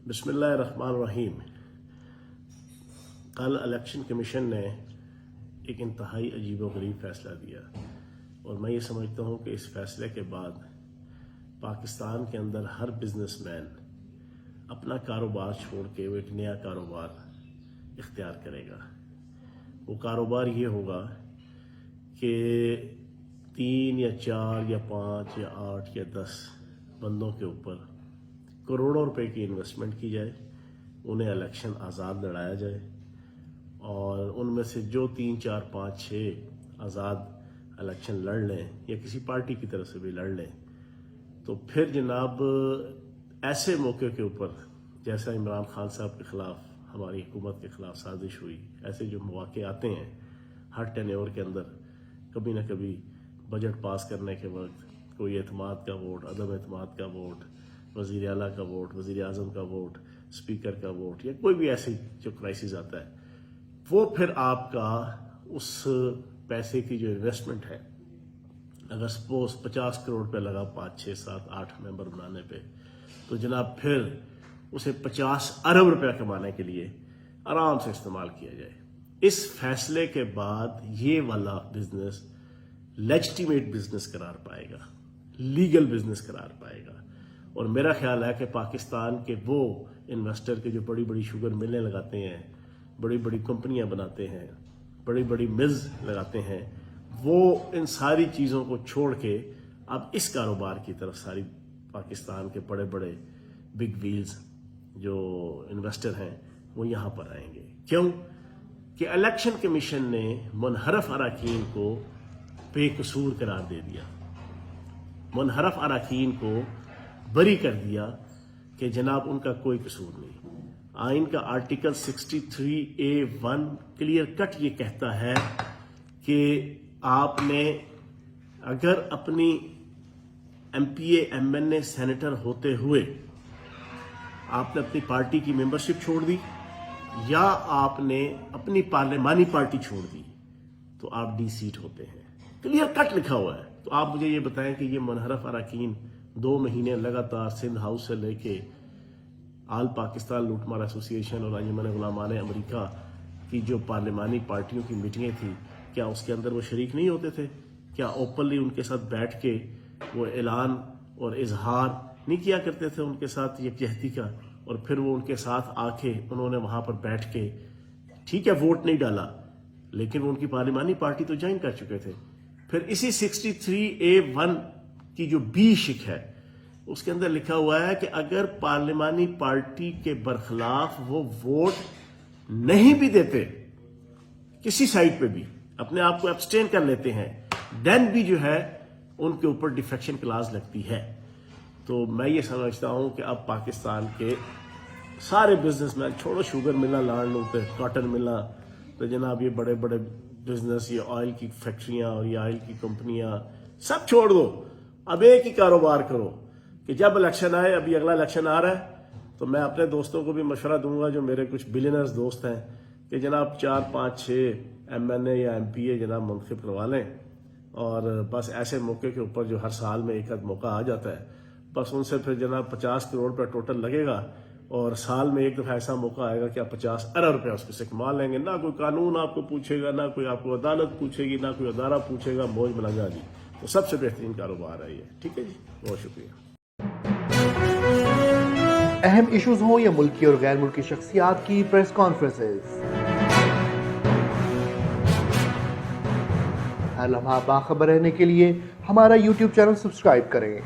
बिस्मिल्लाहिर्रहमानिर्रहीम। कल election commission ने एक इंतहाई अजीबोगरीब फ़ैसला दिया और मैं ये समझता हूँ कि इस फ़ैसले के बाद पाकिस्तान के अंदर हर बिजनेसमैन अपना कारोबार छोड़ के वो एक नया कारोबार इख्तियार करेगा। वो कारोबार ये होगा कि 3 या 4 या 5 या 8 या 10 बंदों के ऊपर करोड़ों रुपए की इन्वेस्टमेंट की जाए, उन्हें इलेक्शन आज़ाद लड़ाया जाए और उनमें से जो 3, 4, 5, 6 आज़ाद इलेक्शन लड़ लें या किसी पार्टी की तरफ से भी लड़ लें, तो फिर जनाब ऐसे मौके के ऊपर जैसा इमरान खान साहब के ख़िलाफ़ हमारी हुकूमत के ख़िलाफ़ साजिश हुई, ऐसे जो मौके आते हैं हर टेन्योर के अंदर, कभी ना कभी बजट पास करने के वक्त कोई एतमाद का वोट, अदम एतमाद का वोट, वज़ीर आला का वोट, वज़ीर आज़म का वोट, स्पीकर का वोट या कोई भी ऐसे जो क्राइसिस आता है, वो फिर आपका उस पैसे की जो इन्वेस्टमेंट है, अगर सपोज 50 करोड़ पे लगा 5, 6, 7, 8 मेंबर बनाने पे, तो जनाब फिर उसे 50 अरब रुपया कमाने के लिए आराम से इस्तेमाल किया जाए। इस फैसले के बाद ये वाला बिजनेस लेजिटिमेट बिजनेस करार पाएगा, लीगल बिजनेस करार पाएगा। और मेरा ख्याल है कि पाकिस्तान के वो इन्वेस्टर के जो बड़ी बड़ी शुगर मिलें लगाते हैं, बड़ी बड़ी कंपनियां बनाते हैं, बड़ी बड़ी मिल्स लगाते हैं, वो इन सारी चीज़ों को छोड़ के अब इस कारोबार की तरफ सारी पाकिस्तान के बड़े बड़े बिग व्हील्स जो इन्वेस्टर हैं वो यहाँ पर आएंगे। क्यों कि इलेक्शन कमीशन ने मुनहरफ अराकीन को बेकसूर करार दे दिया, मुनहरफ अराकीन को बरी कर दिया कि जनाब उनका कोई कसूर नहीं। आइन का आर्टिकल 63A(1) क्लियर कट ये कहता है कि आपने अगर अपनी MPA, MNA, सेनेटर होते हुए आपने अपनी पार्टी की मेंबरशिप छोड़ दी या आपने अपनी पार्लिमानी पार्टी छोड़ दी, तो आप डी-सीट होते हैं। क्लियर कट लिखा हुआ है। तो आप मुझे ये बताएं कि ये मुनहरफ अराकीन 2 महीने लगातार सिंध हाउस से लेके आल पाकिस्तान लूटमार एसोसिएशन और अंजुमन गुलामान अमेरिका की जो पार्लिमानी पार्टियों की मीटिंगें थी, क्या उसके अंदर वो शरीक नहीं होते थे? क्या ओपनली उनके साथ बैठ के वो ऐलान और इजहार नहीं किया करते थे उनके साथ यकजहती का? और फिर वो उनके साथ आके उन्होंने वहां पर बैठ के, ठीक है वोट नहीं डाला, लेकिन वो उनकी पार्लिमानी पार्टी तो ज्वाइन कर चुके थे। फिर इसी 63A(1) की जो बी शिक है उसके अंदर लिखा हुआ है कि अगर पार्लिमानी पार्टी के बरखिलाफ वो वोट नहीं भी देते, किसी साइड पे भी अपने आप को एब्सटेन कर लेते हैं, देन भी जो है उनके ऊपर डिफेक्शन क्लास लगती है। तो मैं ये समझता हूं कि अब पाकिस्तान के सारे बिजनेसमैन, छोड़ो शुगर मिला लाड़ लो पे, कॉटन मिला, तो जनाब ये बड़े बड़े बिजनेस, ये ऑयल की फैक्ट्रियां और ये ऑयल की कंपनियां सब छोड़ दो, अब एक ही कारोबार करो कि जब इलेक्शन आए, अभी अगला इलेक्शन आ रहा है, तो मैं अपने दोस्तों को भी मशवरा दूंगा, जो मेरे कुछ बिलियनर्स दोस्त हैं, कि जनाब 4, 5, 6 MNA या MPA जनाब मुंतखब करवा लें और बस ऐसे मौके के ऊपर जो हर साल में एक आध मौका आ जाता है, बस उनसे फिर जनाब 50 करोड़ रुपया टोटल लगेगा और साल में एक दफ़ा ऐसा मौका आएगा कि आप 50 अरब रुपया उससे कमा लेंगे। ना कोई कानून आपको पूछेगा, ना कोई आपको अदालत पूछेगी, ना कोई अदारा पूछेगा, मौज मलंगा जी। तो सबसे बेहतरीन कारोबार है ये। ठीक है जी, बहुत शुक्रिया। अहम इश्यूज हो या मुल्की और गैर मुल्की शख्सियात की प्रेस कॉन्फ्रेंसेस, हर लम्हा बाखबर रहने के लिए हमारा YouTube चैनल सब्सक्राइब करें।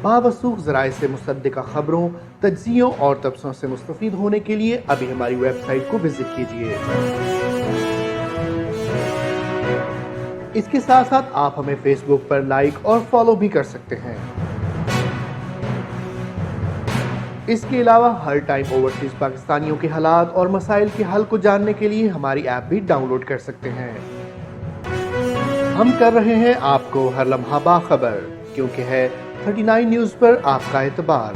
बावसूख ज़राए से मुसद्दिक़ा खबरों, तज्ज़ियों और तबसरों से मुस्तफ़ीद होने के लिए अभी हमारी वेबसाइट को विजिट कीजिए। इसके साथ साथ आप हमें फेसबुक पर लाइक और फॉलो भी कर सकते हैं। इसके अलावा हर टाइम ओवरसीज पाकिस्तानियों के हालात और मसाइल के हल को जानने के लिए हमारी ऐप भी डाउनलोड कर सकते हैं। हम कर रहे हैं आपको हर लम्हा बाखबर, क्योंकि है 39 न्यूज़ पर आपका एतबार।